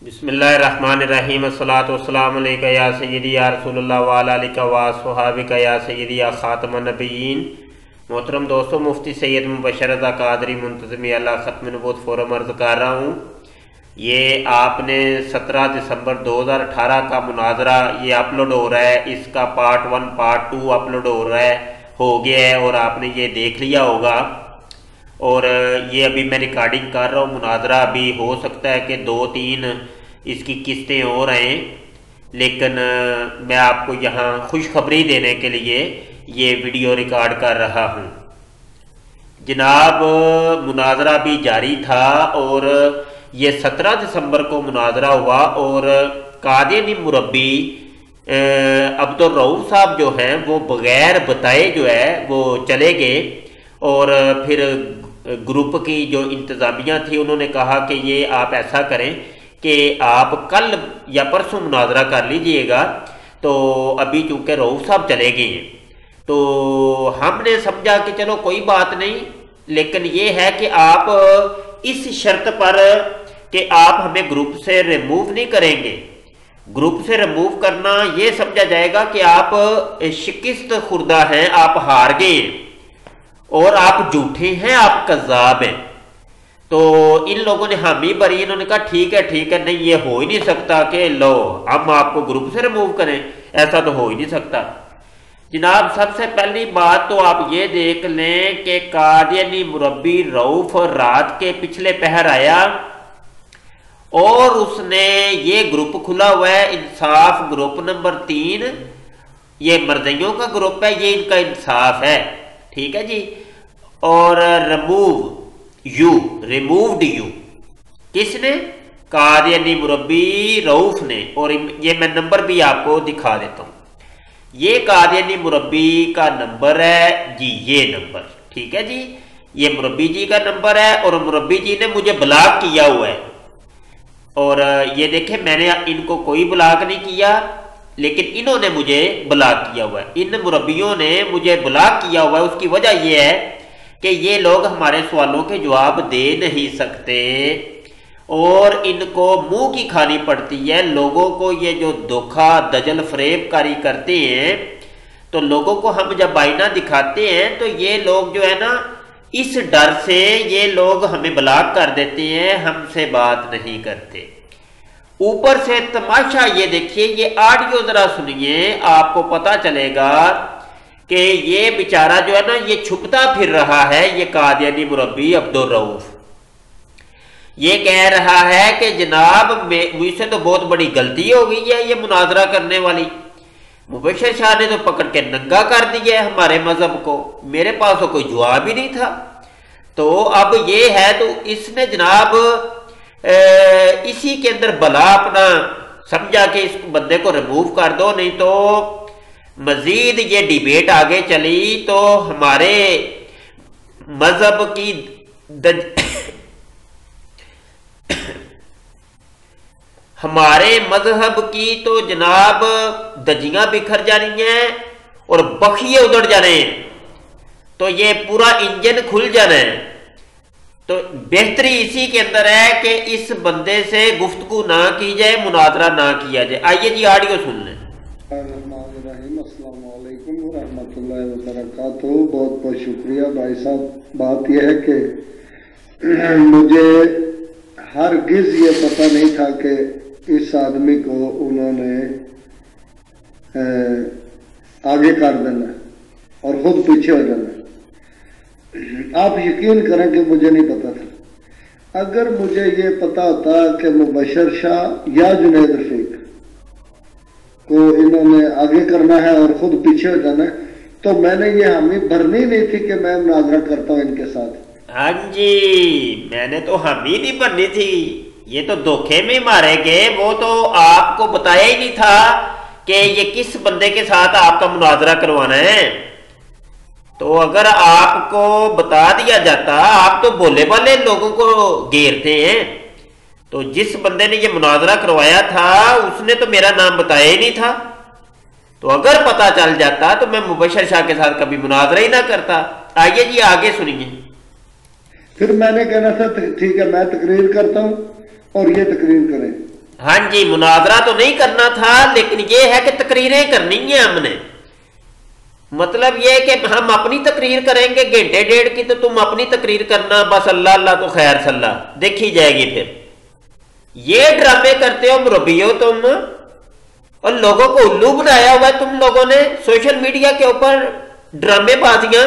بسم اللہ الرحمن الرحیم الصلاۃ والسلام علیکہ یا سیدی یا رسول اللہ وعلی آلہ وصحبہ یا سیدی یا خاتم النبیین۔ محترم دوستو، مفتی سید مبشر رضا قادری منتظمی اللہ ختم نبوت فورم عرض کر رہا ہوں۔ یہ آپ نے 17 دسمبر 2018 کا مناظرہ یہ اپلوڈ ہو رہا ہے، اس کا پارٹ 1 پارٹ 2 اپلوڈ ہو گیا ہے اور آپ نے یہ دیکھ لیا ہوگا۔ اور یہ ابھی میں ریکارڈنگ کر رہا ہوں، مناظرہ ابھی ہو سکتا ہے کہ 2-3 اس کی قسطیں ہو رہے ہیں، لیکن میں آپ کو یہاں خوشخبری دینے کے لیے یہ ویڈیو ریکارڈ کر رہا ہوں۔ جناب، مناظرہ بھی جاری تھا اور یہ 17 دسمبر کو مناظرہ ہوا اور قادیانی مربی عبدالرؤف صاحب جو ہیں وہ بغیر بتائے جو ہے وہ چلے گئے، اور پھر گروپ کی جو انتظامیہ تھی انہوں نے کہا کہ یہ آپ ایسا کریں کہ آپ کل یا پرسوں مناظرہ کر لیجئے گا، تو ابھی چونکہ رؤوف صاحب چلے گئے ہیں تو ہم نے سمجھا کہ چلو کوئی بات نہیں، لیکن یہ ہے کہ آپ اس شرط پر کہ آپ ہمیں گروپ سے ریموو نہیں کریں گے۔ گروپ سے ریموو کرنا یہ سمجھا جائے گا کہ آپ شکست خوردہ ہیں، آپ ہار گئے ہیں اور آپ جھوٹے ہیں، آپ کذاب ہیں۔ تو ان لوگوں نے حامی بری، انہوں نے کہا ٹھیک ہے نہیں، یہ ہو ہی نہیں سکتا کہ لو ہم آپ کو گروپ سے ریموو کریں، ایسا تو ہو ہی نہیں سکتا۔ جناب، سب سے پہلی بات تو آپ یہ دیکھ لیں کہ قادیانی مربی رؤوف رات کے پچھلے پہر آیا اور اس نے یہ گروپ کھلا ہوا ہے، انصاف گروپ نمبر 3، یہ مرزیوں کا گروپ ہے، یہ ان کا انصاف ہے، ٹھیک ہے جی۔ اور ریمووڈ یو کس نے؟ قادیانی مربی رؤوف نے، اور یہ میں نمبر بھی آپ کو دکھا دیتا ہوں۔ یہ قادیانی مربی کا نمبر ہے جی، یہ نمبر، ٹھیک ہے جی، یہ مربی جی کا نمبر ہے اور مربی جی نے مجھے بلاک کیا ہوا ہے۔ اور یہ دیکھیں، میں نے ان کو کوئی بلاک نہیں کیا، لیکن انہوں نے مجھے بلاک کیا ہوا ہے، ان مربیوں نے مجھے بلاک کیا ہوا ہے۔ اس کی وجہ یہ ہے کہ یہ لوگ ہمارے سوالوں کے جواب دے نہیں سکتے اور ان کو منہ کی کھانی پڑتی ہے۔ لوگوں کو یہ جو دھوکہ دجل فریب کاری کرتے ہیں، تو لوگوں کو ہم جب آئینہ دکھاتے ہیں تو یہ لوگ جو ہے نا، اس ڈر سے یہ لوگ ہمیں بلاک کر دیتے ہیں، ہم سے بات نہیں کرتے۔ اوپر سے تماشا یہ دیکھیے، یہ آڈیو ذرا سنیے، آپ کو پتا چلے گا کہ یہ بیچارہ جو ہے نا یہ چھپتا پھر رہا ہے۔ یہ قادیانی مربی عبدالرؤوف یہ کہہ رہا ہے کہ جناب مجھ سے تو بہت بڑی غلطی ہو گئی ہے، یہ مناظرہ کرنے والی مبشر شاہ نے تو پکڑ کے ننگا کر دیا ہے ہمارے مذہب کو، میرے پاس تو کوئی جواب ہی نہیں تھا۔ تو اب یہ ہے، تو اس نے جناب اسی کے اندر بلا اپنا سمجھا کہ اس بندے کو ریموو کر دو، نہیں تو مزید یہ ڈیبیٹ آگے چلی تو ہمارے مذہب کی ہمارے مذہب کی تو جناب دجیاں بکھر جانی ہیں اور بخیے ادڑ جانے ہیں، تو یہ پورا انجن کھل جانا ہے۔ تو بہتری اسی کے اندر ہے کہ اس بندے سے گفتگو نہ کی جائے، مناظرہ نہ کیا جائے۔ آئیے جی آڈیو سن لیں۔ السلام علیکم ورحمۃ اللہ وبرکاتہ۔ بہت بہت شکریہ بھائی صاحب۔ بات یہ ہے کہ مجھے ہرگز یہ پتہ نہیں تھا کہ اس آدمی کو انہوں نے آگے کر دینا اور خود پیچھے ہو جانا۔ آپ یقین کریں کہ مجھے نہیں پتا تھا۔ اگر مجھے یہ پتا ہوتا کہ مبشر شاہ یا جنید رفیق کو انہوں نے آگے کرنا ہے اور خود پیچھے ہو جانا ہے، تو میں نے یہ حامی بھرنی نہیں تھی کہ میں مناظرہ کرتا ہوں ان کے ساتھ۔ ہاں جی، میں نے تو حامی نہیں بھرنی تھی، یہ تو دھوکے میں مارے گئے۔ وہ تو آپ کو بتایا ہی نہیں تھا کہ یہ کس بندے کے ساتھ آپ کا مناظرہ کروانا ہے۔ تو اگر آپ کو بتا دیا جاتا، آپ تو بولے والے لوگوں کو گھیرتے ہیں، تو جس بندے نے یہ مناظرہ کروایا تھا اس نے تو میرا نام بتایا ہی نہیں تھا۔ تو اگر پتا چل جاتا تو میں مبشر شاہ کے ساتھ کبھی مناظرہ ہی نہ کرتا۔ آئیے جی آگے سنیے۔ پھر میں نے کہنا تھا ٹھیک ہے میں تقریر کرتا ہوں اور یہ تقریر کریں۔ ہاں جی مناظرہ تو نہیں کرنا تھا، لیکن یہ ہے کہ تقریریں کرنی ہیں ہم نے. مطلب یہ کہ ہم اپنی تقریر کریں گے گھنٹے ڈیڑھ کی، تو تم اپنی تقریر کرنا، بس اللہ اللہ تو خیر صلاح دیکھی جائے گی. پھر یہ ڈرامے کرتے ہو مربیو تم، اور لوگوں کو الو بنایا ہوا ہے تم لوگوں نے سوشل میڈیا کے اوپر. ڈرامے بازیاں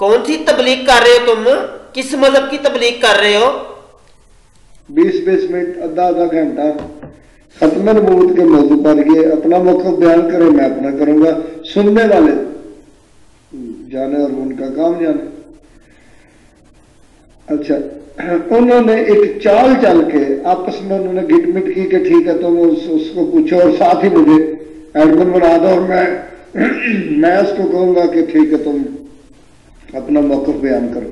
کون سی تبلیغ کر رہے ہو تم؟ کس مذہب کی تبلیغ کر رہے ہو؟ 20-20 منٹ آدھا گھنٹہ ختم نبوت کے موضوع پر یہ اپنا موقف بیان کرے، میں اپنا کروں گا، سننے والے جانے اور ان کا کام جانے. اچھا انہوں نے ایک چال چل کے آپس میں انہوں نے گٹ مٹ کی کہ ٹھیک ہے تم اس کو پوچھو اور ساتھ ہی مجھے ایڈمن بنا دو، اور میں اس کو کہوں گا کہ ٹھیک ہے تم اپنا موقف بیان کرو،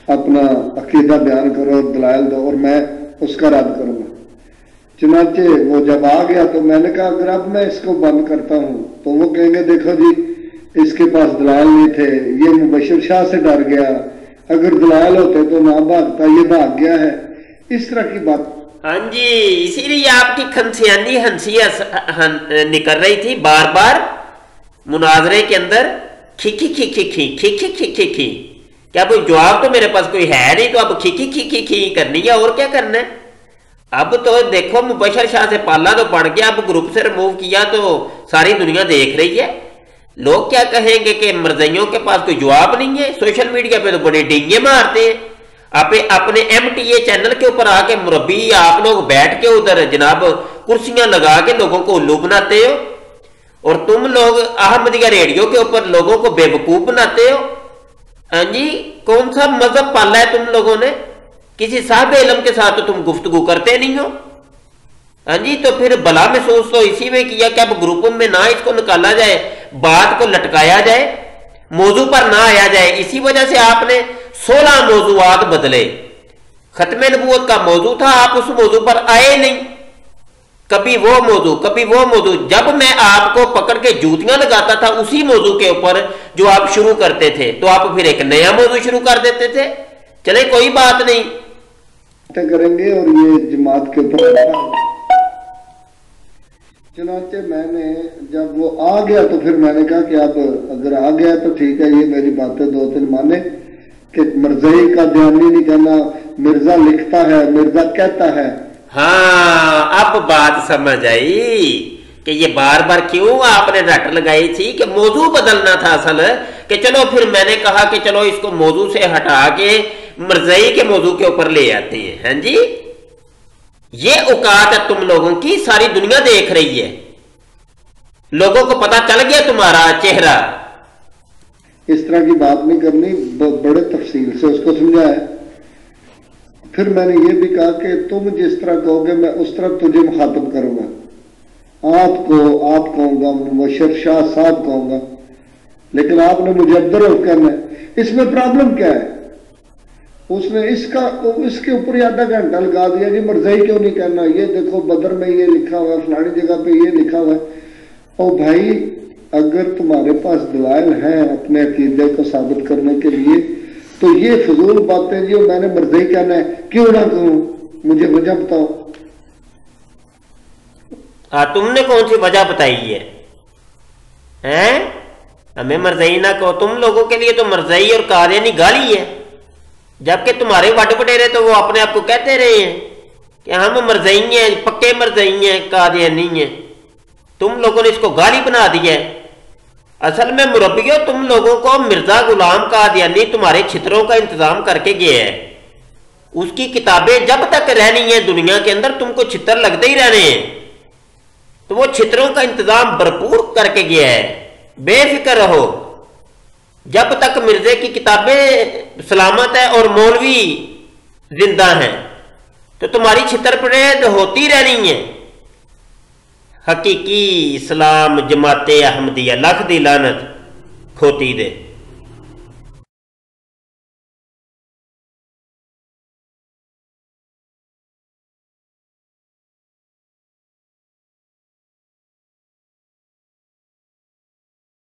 اپنا عقیدہ بیان کرو اور دلائل دو، اور میں اس کا رد کروں گا. چنانچہ وہ جب آ گیا تو میں نے کہا اگر اب میں اس کو بند کرتا ہوں تو وہ کہیں گے دیکھو جی اس کے پاس دلائل نہیں تھے، یہ مبشر شاہ سے ڈر گیا، اگر دلائل ہوتے تو نہ بھاگتا، یہ بھاگ گیا ہے، اس طرح کی بات. ہاں جی اسی لیے آپ کی کھنسیانی ہنسیاں نکل رہی تھی بار بار مناظرے کے اندر، کھی کیا کوئی جواب تو میرے پاس کوئی ہے نہیں، تو اب کھی کرنی ہے، اور کیا کرنا ہے. اب تو دیکھو مبشر شاہ سے پالا تو پڑ گیا، اب گروپ سے ریموو کیا تو ساری دنیا دیکھ رہی ہے. لوگ کیا کہیں گے کہ مرزائیوں کے پاس کوئی جواب نہیں ہے. سوشل میڈیا پہ تو بڑے ڈینگے مارتے ہیں. آپ اپنے MTA چینل کے اوپر آ کے مربی آپ لوگ بیٹھ کے ادھر جناب کرسیاں لگا کے لوگوں کو الو بناتے ہو، اور تم لوگ احمدیہ ریڈیو کے اوپر لوگوں کو بے وقوف بناتے ہو. ہاں جی کون سا مذہب پالا ہے تم لوگوں نے؟ کسی صاحب علم کے ساتھ تو تم گفتگو کرتے نہیں ہو. ہاں جی تو پھر بلا محسوس تو اسی میں کیا کہ اب گروپوں میں نہ اس کو نکالا جائے، بات کو لٹکایا جائے، موضوع پر نہ آیا جائے. اسی وجہ سے آپ نے 16 موضوعات بدلے. ختم نبوت کا موضوع تھا، آپ اس موضوع پر آئے نہیں. کبھی وہ موضوع کبھی وہ موضوع. جب میں آپ کو پکڑ کے جوتیاں لگاتا تھا اسی موضوع کے اوپر جو آپ شروع کرتے تھے، تو آپ پھر ایک نیا موضوع شروع کر دیتے تھے. چلے کوئی بات نہیں کریں گے. اور یہ جماعت کے اوپر چنانچہ میں نے جب وہ آ گیا تو پھر میں نے کہا کہ اب اگر آ گیا تو ٹھیک ہے، یہ میری باتیں 2-3 مانے کہ مرزائی کا دیانی نہیں کہنا، مرزا لکھتا ہے، مرزا کہتا ہے. ہاں اب بات سمجھ آئی کہ یہ بار بار کیوں آپ نے رٹ لگائی تھی کہ موضوع بدلنا تھا اصل. کہ چلو پھر میں نے کہا کہ چلو اس کو موضوع سے ہٹا کے مرزائی کے موضوع کے اوپر لے آتے ہیں. ہاں جی یہ اوقات ہے تم لوگوں کی، ساری دنیا دیکھ رہی ہے، لوگوں کو پتا چل گیا تمہارا چہرہ. اس طرح کی بات نہیں کرنی، بڑے تفصیل سے اس کو سمجھایا. پھر میں نے یہ بھی کہا کہ تم جس طرح کہو گے میں اس طرح تجھے مخاطب کروں گا. آپ کو آپ کہوں گا، مبشر شاہ صاحب کہوں گا، لیکن آپ نے مجھے عبدالرؤف کہنا ہے. اس میں پرابلم کیا ہے؟ اس نے اس کے اوپر آدھا گھنٹہ لگا دیا جی مرزائی کیوں نہیں کہنا، یہ دیکھو بدر میں یہ لکھا ہوا ہے، فلانی جگہ پہ یہ لکھا ہوا ہے. اور بھائی اگر تمہارے پاس دلائل ہیں اپنے عقیدے کو ثابت کرنے کے لیے تو یہ فضول باتیں جی میں نے مرزائی کہنا ہے کیوں نہ کہوں، مجھے وجہ بتاؤ. تم نے کون سی وجہ بتائی ہے؟ ہمیں مرزائی نہ کہو. تم لوگوں کے لیے تو مرزائی اور قادیانی گالی ہے، جبکہ تمہارے وڈ وڈیرے تو وہ اپنے آپ کو کہتے رہے ہیں کہ ہم مرزائی ہیں، پکے مرزائی ہیں، قادیانی ہیں. تم لوگوں نے اس کو گالی بنا دیا ہے. اصل میں مربیوں تم لوگوں کو مرزا غلام قادیانی تمہارے چھتروں کا انتظام کر کے گیا ہے. اس کی کتابیں جب تک رہنی ہیں دنیا کے اندر تم کو چھتر لگتے ہی رہنے ہیں. تو وہ چھتروں کا انتظام بھرپور کر کے گیا ہے. بے فکر رہو، جب تک مرزے کی کتابیں سلامت ہیں اور مولوی زندہ ہیں تو تمہاری چھتر پریڈ ہوتی رہنی ہے. حقیقی اسلام جماعت احمدیہ لکھ دی لعنت کھوتی دے.